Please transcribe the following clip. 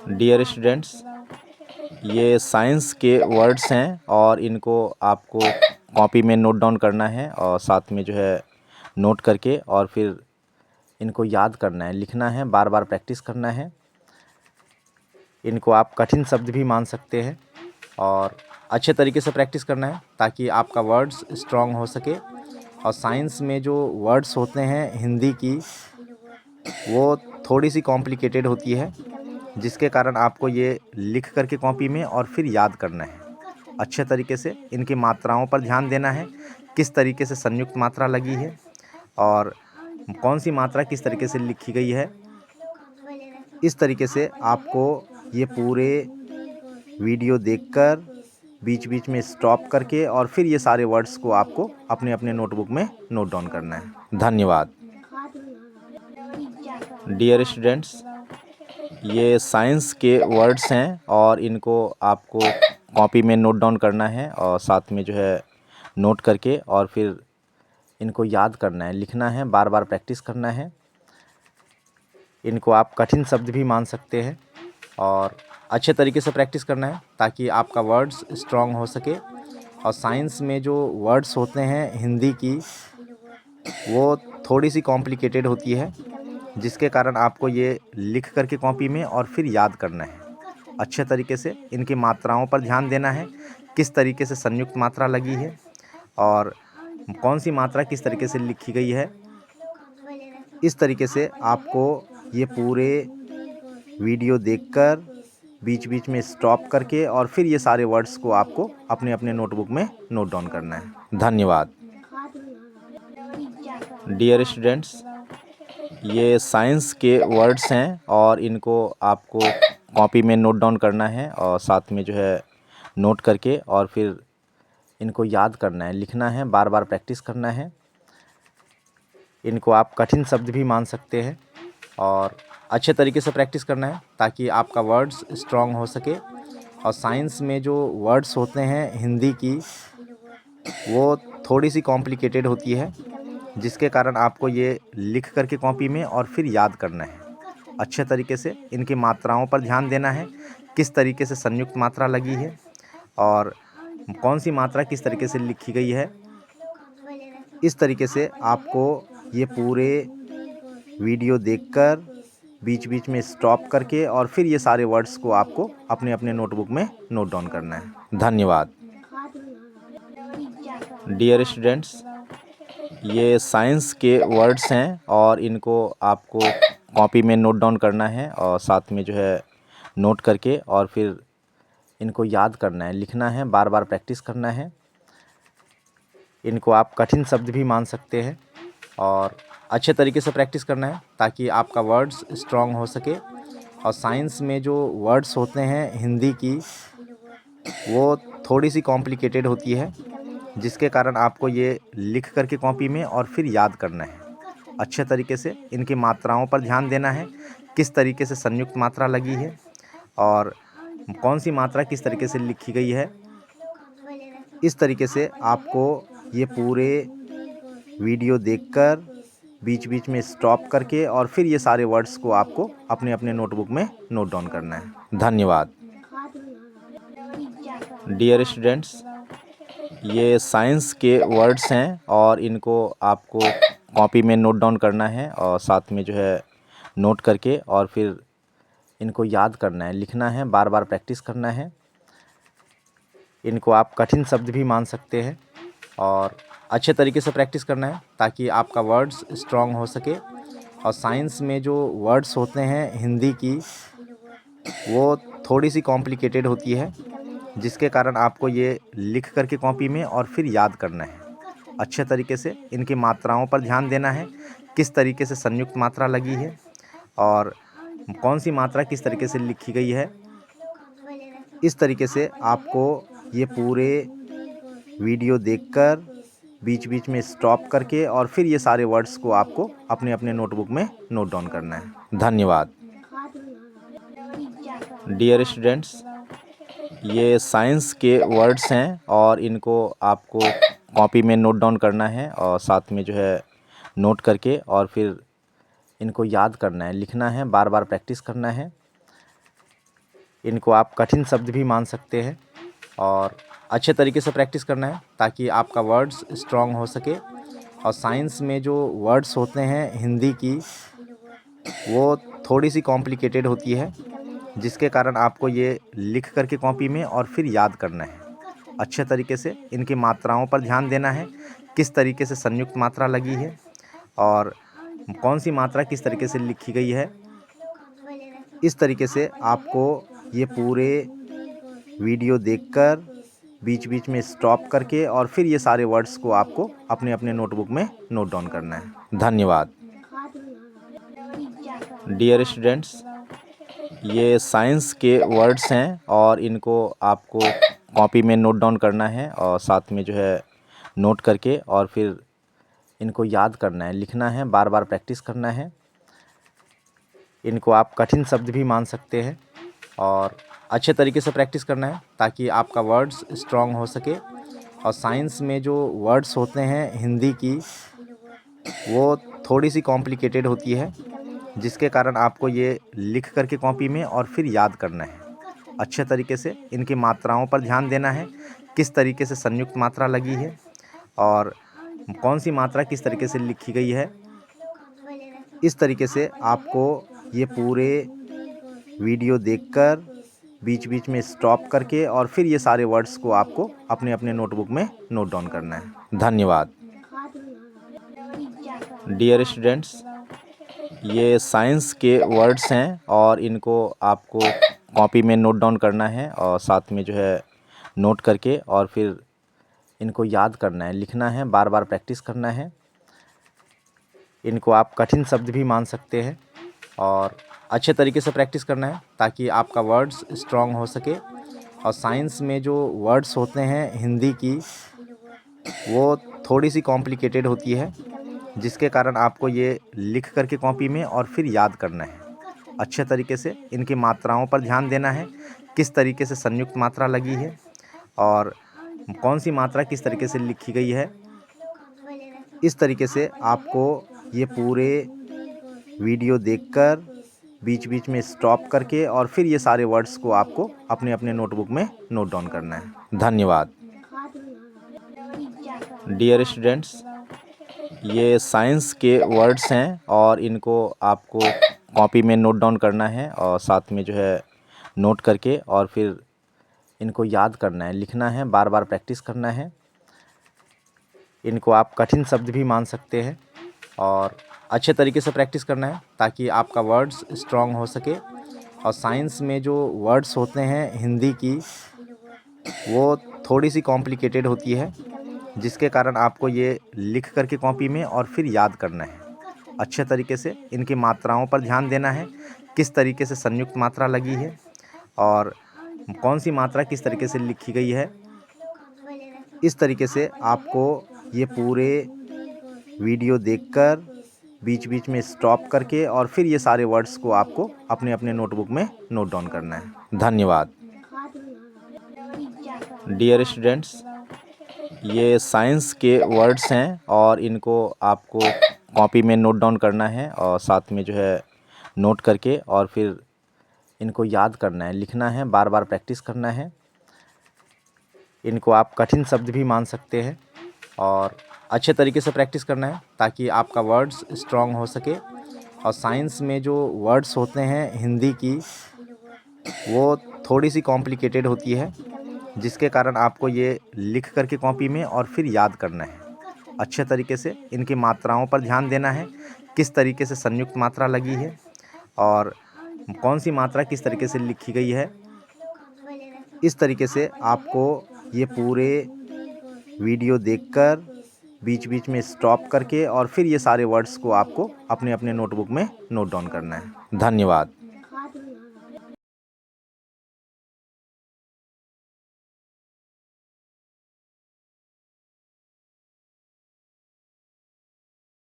Dear students, ये science के words हैं और इनको आपको कॉपी में नोट डाउन करना है और साथ में जो है नोट करके और फिर इनको याद करना है, लिखना है, बार बार प्रैक्टिस करना है। इनको आप कठिन शब्द भी मान सकते हैं और अच्छे तरीके से प्रैक्टिस करना है ताकि आपका वर्ड्स स्ट्रॉन्ग हो सके। और साइंस में जो वर्ड्स होते हैं हिंदी की, वो थोड़ी सी कॉम्प्लिकेटेड होती है, जिसके कारण आपको ये लिख करके कॉपी में और फिर याद करना है। अच्छे तरीके से इनकी मात्राओं पर ध्यान देना है, किस तरीके से संयुक्त मात्रा लगी है और कौन सी मात्रा किस तरीके से लिखी गई है। इस तरीके से आपको ये पूरे वीडियो देखकर बीच बीच में स्टॉप करके और फिर ये सारे वर्ड्स को आपको अपने अपने नोटबुक में नोट डाउन करना है। धन्यवाद। डियर स्टूडेंट्स, ये साइंस के वर्ड्स हैं और इनको आपको कॉपी में नोट डाउन करना है और साथ में जो है नोट करके और फिर इनको याद करना है, लिखना है, बार बार प्रैक्टिस करना है। इनको आप कठिन शब्द भी मान सकते हैं और अच्छे तरीके से प्रैक्टिस करना है ताकि आपका वर्ड्स स्ट्रॉन्ग हो सके। और साइंस में जो वर्ड्स होते हैं हिंदी की, वो थोड़ी सी कॉम्प्लिकेटेड होती है, जिसके कारण आपको ये लिख करके कॉपी में और फिर याद करना है। अच्छे तरीके से इनकी मात्राओं पर ध्यान देना है, किस तरीके से संयुक्त मात्रा लगी है और कौन सी मात्रा किस तरीके से लिखी गई है। इस तरीके से आपको ये पूरे वीडियो देखकर बीच बीच में स्टॉप करके और फिर ये सारे वर्ड्स को आपको अपने अपने नोटबुक में नोट डाउन करना है। धन्यवाद। डियर स्टूडेंट्स, ये साइंस के वर्ड्स हैं और इनको आपको कॉपी में नोट डाउन करना है और साथ में जो है नोट करके और फिर इनको याद करना है, लिखना है, बार बार प्रैक्टिस करना है। इनको आप कठिन शब्द भी मान सकते हैं और अच्छे तरीके से प्रैक्टिस करना है ताकि आपका वर्ड्स स्ट्रॉन्ग हो सके। और साइंस में जो वर्ड्स होते हैं हिंदी की, वो थोड़ी सी कॉम्प्लिकेटेड होती है, जिसके कारण आपको ये लिख करके कॉपी में और फिर याद करना है। अच्छे तरीके से इनकी मात्राओं पर ध्यान देना है, किस तरीके से संयुक्त मात्रा लगी है और कौन सी मात्रा किस तरीके से लिखी गई है। इस तरीके से आपको ये पूरे वीडियो देखकर बीच बीच में स्टॉप करके और फिर ये सारे वर्ड्स को आपको अपने अपने नोटबुक में नोट डाउन करना है। धन्यवाद। डियर स्टूडेंट्स, ये साइंस के वर्ड्स हैं और इनको आपको कॉपी में नोट डाउन करना है और साथ में जो है नोट करके और फिर इनको याद करना है, लिखना है, बार बार प्रैक्टिस करना है। इनको आप कठिन शब्द भी मान सकते हैं और अच्छे तरीके से प्रैक्टिस करना है ताकि आपका वर्ड्स स्ट्रॉन्ग हो सके। और साइंस में जो वर्ड्स होते हैं हिंदी की, वो थोड़ी सी कॉम्प्लिकेटेड होती है, जिसके कारण आपको ये लिख करके कॉपी में और फिर याद करना है। अच्छे तरीके से इनकी मात्राओं पर ध्यान देना है, किस तरीके से संयुक्त मात्रा लगी है और कौन सी मात्रा किस तरीके से लिखी गई है। इस तरीके से आपको ये पूरे वीडियो देखकर बीच बीच में स्टॉप करके और फिर ये सारे वर्ड्स को आपको अपने अपने नोटबुक में नोट डाउन करना है। धन्यवाद। डियर स्टूडेंट्स, ये साइंस के वर्ड्स हैं और इनको आपको कॉपी में नोट डाउन करना है और साथ में जो है नोट करके और फिर इनको याद करना है, लिखना है, बार बार प्रैक्टिस करना है। इनको आप कठिन शब्द भी मान सकते हैं और अच्छे तरीके से प्रैक्टिस करना है ताकि आपका वर्ड्स स्ट्रॉन्ग हो सके। और साइंस में जो वर्ड्स होते हैं हिंदी की, वो थोड़ी सी कॉम्प्लिकेटेड होती है, जिसके कारण आपको ये लिख करके कॉपी में और फिर याद करना है। अच्छे तरीके से इनकी मात्राओं पर ध्यान देना है, किस तरीके से संयुक्त मात्रा लगी है और कौन सी मात्रा किस तरीके से लिखी गई है। इस तरीके से आपको ये पूरे वीडियो देखकर बीच बीच में स्टॉप करके और फिर ये सारे वर्ड्स को आपको अपने अपने नोटबुक में नोट डाउन करना है। धन्यवाद। डियर स्टूडेंट्स, ये साइंस के वर्ड्स हैं और इनको आपको कॉपी में नोट डाउन करना है और साथ में जो है नोट करके और फिर इनको याद करना है, लिखना है, बार बार प्रैक्टिस करना है। इनको आप कठिन शब्द भी मान सकते हैं और अच्छे तरीके से प्रैक्टिस करना है ताकि आपका वर्ड्स स्ट्रांग हो सके। और साइंस में जो वर्ड्स होते हैं हिंदी की, वो थोड़ी सी कॉम्प्लिकेटेड होती है, जिसके कारण आपको ये लिख करके कॉपी में और फिर याद करना है। अच्छे तरीके से इनकी मात्राओं पर ध्यान देना है, किस तरीके से संयुक्त मात्रा लगी है और कौन सी मात्रा किस तरीके से लिखी गई है। इस तरीके से आपको ये पूरे वीडियो देखकर बीच बीच में स्टॉप करके और फिर ये सारे वर्ड्स को आपको अपने अपने नोटबुक में नोट डाउन करना है। धन्यवाद। डियर स्टूडेंट्स, ये साइंस के वर्ड्स हैं और इनको आपको कॉपी में नोट डाउन करना है और साथ में जो है नोट करके और फिर इनको याद करना है, लिखना है, बार बार प्रैक्टिस करना है। इनको आप कठिन शब्द भी मान सकते हैं और अच्छे तरीके से प्रैक्टिस करना है ताकि आपका वर्ड्स स्ट्रांग हो सके। और साइंस में जो वर्ड्स होते हैं हिंदी की, वो थोड़ी सी कॉम्प्लिकेटेड होती है, जिसके कारण आपको ये लिख करके कॉपी में और फिर याद करना है। अच्छे तरीके से इनकी मात्राओं पर ध्यान देना है, किस तरीके से संयुक्त मात्रा लगी है और कौन सी मात्रा किस तरीके से लिखी गई है। इस तरीके से आपको ये पूरे वीडियो देखकर बीच बीच में स्टॉप करके और फिर ये सारे वर्ड्स को आपको अपने अपने नोटबुक में नोट डाउन करना है। धन्यवाद। डियर स्टूडेंट्स, ये साइंस के वर्ड्स हैं और इनको आपको कॉपी में नोट डाउन करना है और साथ में जो है नोट करके और फिर इनको याद करना है, लिखना है, बार बार प्रैक्टिस करना है। इनको आप कठिन शब्द भी मान सकते हैं और अच्छे तरीके से प्रैक्टिस करना है ताकि आपका वर्ड्स स्ट्रांग हो सके। और साइंस में जो वर्ड्स होते हैं हिंदी की, वो थोड़ी सी कॉम्प्लिकेटेड होती है, जिसके कारण आपको ये लिख करके कॉपी में और फिर याद करना है। अच्छे तरीके से इनकी मात्राओं पर ध्यान देना है, किस तरीके से संयुक्त मात्रा लगी है और कौन सी मात्रा किस तरीके से लिखी गई है। इस तरीके से आपको ये पूरे वीडियो देखकर बीच बीच में स्टॉप करके और फिर ये सारे वर्ड्स को आपको अपने अपने नोटबुक में नोट डाउन करना है। धन्यवाद। डियर स्टूडेंट्स, ये साइंस के वर्ड्स हैं और इनको आपको कॉपी में नोट डाउन करना है और साथ में जो है नोट करके और फिर इनको याद करना है, लिखना है, बार बार प्रैक्टिस करना है। इनको आप कठिन शब्द भी मान सकते हैं और अच्छे तरीके से प्रैक्टिस करना है ताकि आपका वर्ड्स स्ट्रांग हो सके। और साइंस में जो वर्ड्स होते हैं हिंदी की, वो थोड़ी सी कॉम्प्लिकेटेड होती है, जिसके कारण आपको ये लिख करके कॉपी में और फिर याद करना है। अच्छे तरीके से इनकी मात्राओं पर ध्यान देना है, किस तरीके से संयुक्त मात्रा लगी है और कौन सी मात्रा किस तरीके से लिखी गई है। इस तरीके से आपको ये पूरे वीडियो देखकर बीच बीच में स्टॉप करके और फिर ये सारे वर्ड्स को आपको अपने अपने नोटबुक में नोट डाउन करना है। धन्यवाद। डियर स्टूडेंट्स, ये साइंस के वर्ड्स हैं और इनको आपको कॉपी में नोट डाउन करना है और साथ में जो है नोट करके और फिर इनको याद करना है, लिखना है, बार बार प्रैक्टिस करना है। इनको आप कठिन शब्द भी मान सकते हैं और अच्छे तरीके से प्रैक्टिस करना है ताकि आपका वर्ड्स स्ट्रांग हो सके। और साइंस में जो वर्ड्स होते हैं हिंदी की, वो थोड़ी सी कॉम्प्लिकेटेड होती है, जिसके कारण आपको ये लिख करके कॉपी में और फिर याद करना है। अच्छे तरीके से इनकी मात्राओं पर ध्यान देना है, किस तरीके से संयुक्त मात्रा लगी है और कौन सी मात्रा किस तरीके से लिखी गई है। इस तरीके से आपको ये पूरे वीडियो देखकर बीच बीच में स्टॉप करके और फिर ये सारे वर्ड्स को आपको अपने अपने नोटबुक में नोट डाउन करना है। धन्यवाद।